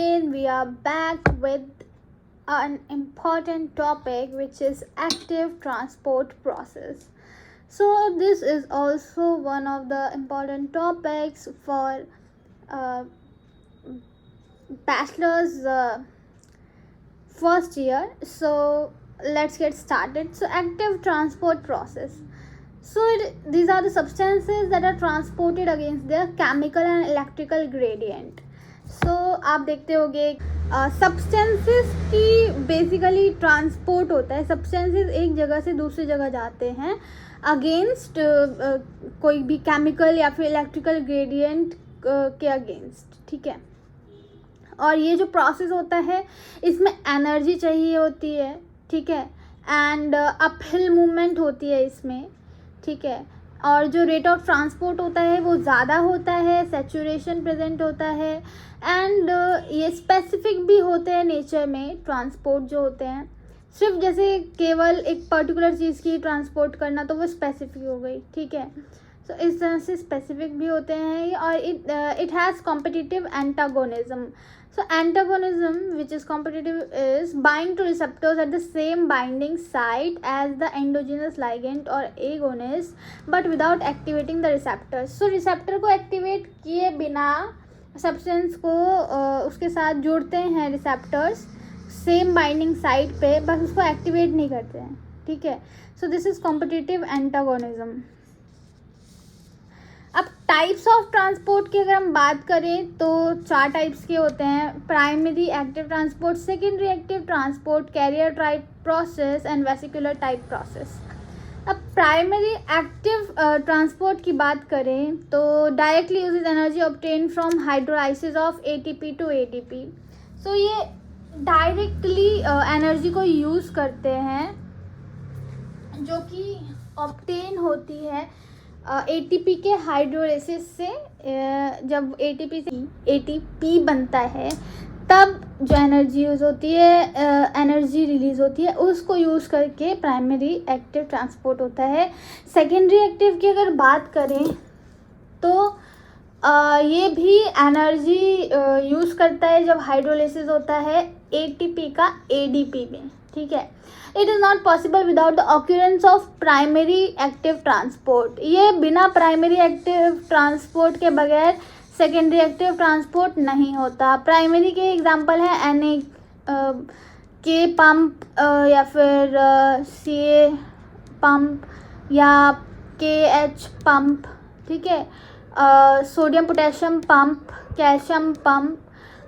again we are back with an important topic, which is active transport process. So this is also one of the important topics for uh, bachelor's first year. So let's get started. So active transport process. So these are the substances that are transported against their chemical and electrical gradient. So आप देखते होंगे substances की basically transport होता है. Substances एक जगह से दूसरी जगह जाते हैं अगेंस्ट कोई भी केमिकल या फिर इलेक्ट्रिकल ग्रेडियंट के अगेंस्ट. ठीक है. और ये जो प्रोसेस होता है इसमें एनर्जी चाहिए होती है. ठीक है. एंड अपहिल मूवमेंट होती है इसमें. ठीक है. और जो रेट ऑफ ट्रांसपोर्ट होता है वो ज़्यादा होता है, सैचुरेशन प्रेजेंट होता है. एंड ये स्पेसिफिक भी होते हैं नेचर में. ट्रांसपोर्ट जो होते हैं सिर्फ जैसे केवल एक पर्टिकुलर चीज़ की ट्रांसपोर्ट करना तो वो स्पेसिफिक हो गई. ठीक है. सो इस तरह से स्पेसिफिक भी होते हैं. और it has competitive antagonism. So antagonism, which is competitive, is bind to receptors at the same binding site as the endogenous ligand or agonist, but without activating the receptors. So receptor को activate किए बिना substance को उसके साथ जोड़ते हैं receptors same binding site पे, बस उसको activate नहीं करते हैं. ठीक है. So this is competitive antagonism. अब टाइप्स ऑफ ट्रांसपोर्ट की अगर हम बात करें तो 4 टाइप्स के होते हैं. Primary active transport, secondary active transport, carrier type process and vesicular type process. अब प्राइमरी एक्टिव ट्रांसपोर्ट की बात करें तो directly uses energy obtain from hydrolysis of ATP to ADP. So ये डायरेक्टली एनर्जी को यूज़ करते हैं जो कि ऑब्टेन होती है एटीपी के हाइड्रोलाइसिस से. जब एटीपी से एटीपी बनता है तब जो एनर्जी यूज़ होती है, एनर्जी रिलीज़ होती है, उसको यूज़ करके प्राइमरी एक्टिव ट्रांसपोर्ट होता है. सेकेंडरी एक्टिव की अगर बात करें तो ये भी एनर्जी यूज़ करता है जब हाइड्रोलाइसिस होता है एटीपी का एडीपी में. ठीक है. It is not possible without the occurrence of primary active transport. ये बिना प्राइमरी एक्टिव ट्रांसपोर्ट के बगैर सेकेंडरी एक्टिव ट्रांसपोर्ट नहीं होता. प्राइमरी के एग्जांपल हैं एन के पंप या फिर सी ए पंप या के एच पंप. ठीक है. Sodium potassium pump, calcium pump,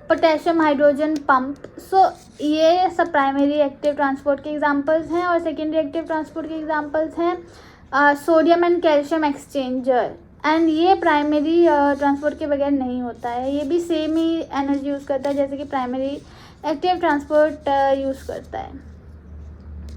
potassium hydrogen pump. So ये सब प्राइमरी एक्टिव ट्रांसपोर्ट के एग्जांपल्स हैं. और सेकेंडरी एक्टिव ट्रांसपोर्ट के एग्जांपल्स हैं sodium and calcium exchanger. And ये प्राइमरी ट्रांसपोर्ट के बगैर नहीं होता है. ये भी सेम ही एनर्जी यूज़ करता है जैसे कि प्राइमरी एक्टिव ट्रांसपोर्ट यूज़ करता है.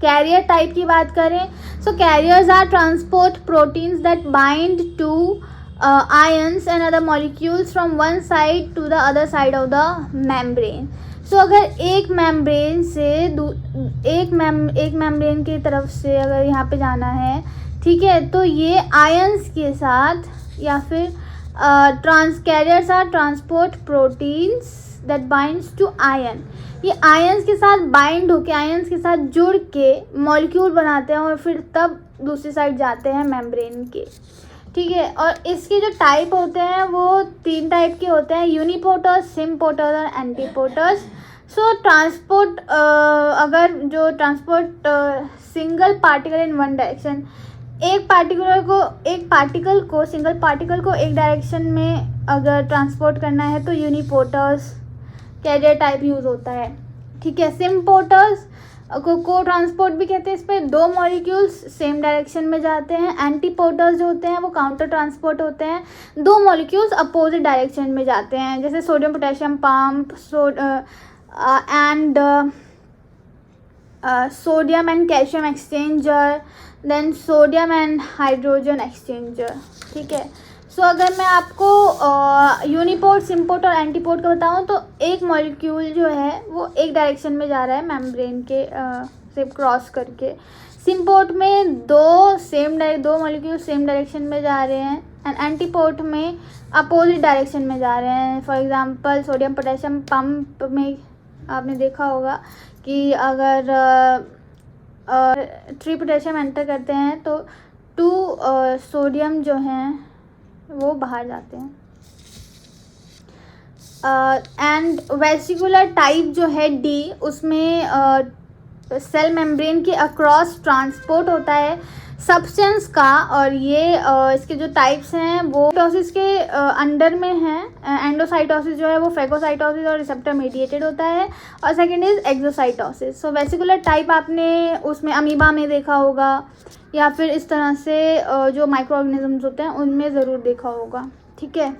कैरियर टाइप की बात करें so carriers are transport proteins that bind to ions and other molecules from one side to the other side of the membrane. So अगर एक मेम्ब्रेन से एक मेम्ब्रेन की तरफ से अगर यहाँ पे जाना है, ठीक है, तो ये आयंस के साथ या फिर carriers are transport proteins that binds to ion. ये आयंस के साथ बाइंड होके, आयंस के साथ जुड़ के मॉलिक्यूल बनाते हैं और फिर तब दूसरी साइड जाते हैं मेम्ब्रेन के. ठीक है. और इसके जो टाइप होते हैं वो 3 टाइप के होते हैं, यूनिपोर्टर्स, सिम्पोर्टर्स और एंटीपोर्टर्स. सो ट्रांसपोर्ट अगर जो transport single particle in one direction, एक सिंगल पार्टिकल को एक डायरेक्शन में अगर ट्रांसपोर्ट करना है तो यूनिपोर्टर्स कैरियर टाइप यूज़ होता है. ठीक है. सिम्पोर्टर्स को ट्रांसपोर्ट भी कहते हैं. इस पर 2 मॉलिक्यूल्स सेम डायरेक्शन में जाते हैं. एंटीपोर्टर्स जो होते हैं वो काउंटर ट्रांसपोर्ट होते हैं, 2 मॉलिक्यूल्स अपोजिट डायरेक्शन में जाते हैं, जैसे sodium potassium pump and sodium and calcium exchanger, then sodium and hydrogen exchanger. ठीक है. सो अगर मैं आपको यूनिपोर्ट, सिम्पोर्ट और एंटीपोर्ट का बताऊँ तो एक मॉलिक्यूल जो है वो एक डायरेक्शन में जा रहा है मेम्ब्रेन के से क्रॉस करके. सिम्पोर्ट में 2 मॉलिक्यूल सेम डायरेक्शन में जा रहे हैं. एंड एंटीपोर्ट में अपोजिट डायरेक्शन में जा रहे हैं। For example sodium potassium pump में आपने देखा होगा कि अगर 3 पोटेशियम एंटर करते हैं तो 2 सोडियम जो हैं वो बाहर जाते हैं। एंड वेसिकुलर टाइप जो है D, उसमें सेल मेम्ब्रेन के अक्रॉस ट्रांसपोर्ट होता है सब्सटेंस का, और ये इसके जो टाइप्स हैं वो साइटोसिस के अंडर में हैं। एंडोसाइटोसिस जो है वो फेगोसाइटोसिस और रिसेप्टर मीडिएटेड होता है, और second is exocytosis. So vesicular type आपने उसमें अमीबा में देखा होगा, या फिर इस तरह से जो माइक्रो ऑर्गेनिजम्स होते हैं उनमें ज़रूर देखा होगा, ठीक है,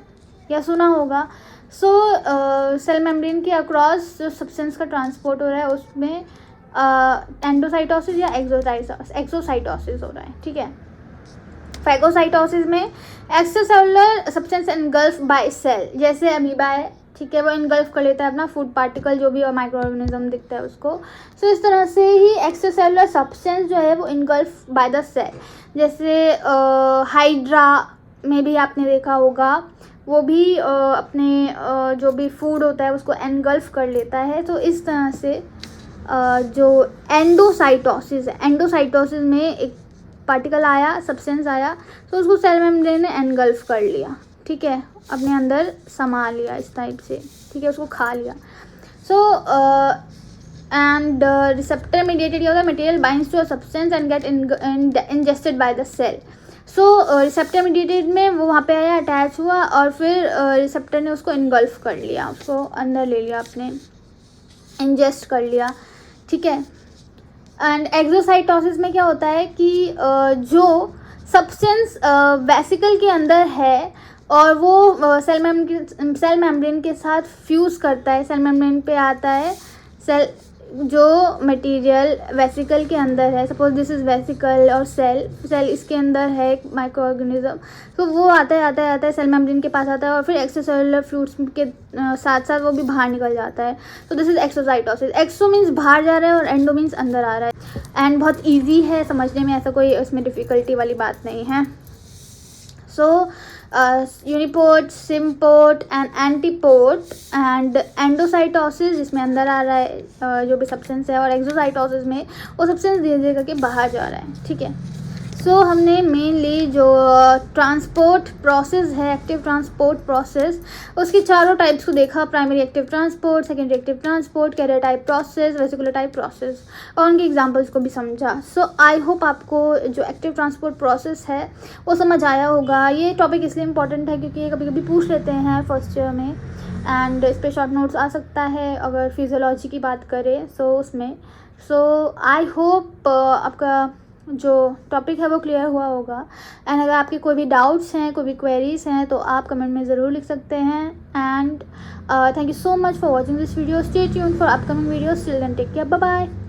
या सुना होगा। सो सेल मेम्ब्रेन के अक्रॉस जो सब्सटेंस का ट्रांसपोर्ट हो रहा है उसमें एंडोसाइटोसिस या एक्सोसाइटोसिस हो रहा है, ठीक है। फेगोसाइटोसिस में extracellular substance engulf by cell, जैसे अमीबा है, ठीक है, वो इनगल्फ कर लेता है अपना फूड पार्टिकल जो भी माइक्रो ऑर्गेनिज्म दिखता है उसको। सो इस तरह से ही एक्स्ट्रासेलुलर सब्सटेंस जो है वो इनगल्फ बाय द सेल, जैसे हाइड्रा में भी आपने देखा होगा, वो भी अपने जो भी फूड होता है उसको एनगल्फ कर लेता है। तो इस तरह से जो एंडोसाइटोसिस है, एंडोसाइटोसिस में एक पार्टिकल आया, सब्सटेंस आया, तो उसको सेल मेम्ब्रेन ने एनगल्फ कर लिया, ठीक है, अपने अंदर समा लिया इस टाइप से, ठीक है, उसको खा लिया। सो एंड रिसेप्टर मीडिएटेड होता है, material binds to a substance and get ingested by the cell. So receptor mediated में वो वहाँ पे आया, अटैच हुआ, और फिर रिसेप्टर ने उसको इनगल्फ कर लिया, उसको अंदर ले लिया, अपने इंजेस्ट कर लिया, ठीक है। एंड एक्सोसाइटोसिस में क्या होता है कि जो सब्सटेंस वेसिकल के अंदर है और वो सेल मेम्ब्रेन के साथ फ्यूज़ करता है, सेल मेम्ब्रेन पे आता है, सेल जो मटेरियल वेसिकल के अंदर है, सपोज दिस इज़ वेसिकल और सेल इसके अंदर है एक माइक्रो ऑर्गेनिज्म, तो वो आता है सेल मेम्ब्रेन के पास आता है, और फिर एक्स्ट्रासेलुलर फ्लूइड्स के साथ साथ वो भी बाहर निकल जाता है। तो this is exocytosis. Exo means बाहर जा रहा है और एंडो मीन्स अंदर आ रहा है, एंड बहुत ईजी है समझने में, ऐसा कोई इसमें डिफ़िकल्टी वाली बात नहीं है। So uniport, symport and antiport, and endocytosis जिसमें अंदर आ रहा है जो भी सब्सटेंस है, और एक्सोसाइटोसिस में वो सब्सटेंस धीरे धीरे करके बाहर जा रहा है, ठीक है। सो हमने मेनली जो ट्रांसपोर्ट प्रोसेस है, एक्टिव ट्रांसपोर्ट प्रोसेस, उसके चारों टाइप्स को देखा, primary active transport, secondary active transport, carrier type process, vesicular type process, और उनके एग्जांपल्स को भी समझा। सो आई होप आपको जो एक्टिव ट्रांसपोर्ट प्रोसेस है वो समझ आया होगा। ये टॉपिक इसलिए इंपॉर्टेंट है क्योंकि कभी कभी पूछ लेते हैं फर्स्ट ईयर में, एंड इस पर शॉर्ट नोट्स आ सकता है अगर फिजियोलॉजी की बात करें उसमें। सो आई होप आपका जो टॉपिक है वो क्लियर हुआ होगा, एंड अगर आपके कोई भी डाउट्स हैं, कोई भी क्वेरीज हैं, तो आप कमेंट में ज़रूर लिख सकते हैं। And thank you so much for watching this video. Stay tuned for upcoming videos. Till then take care, bye bye.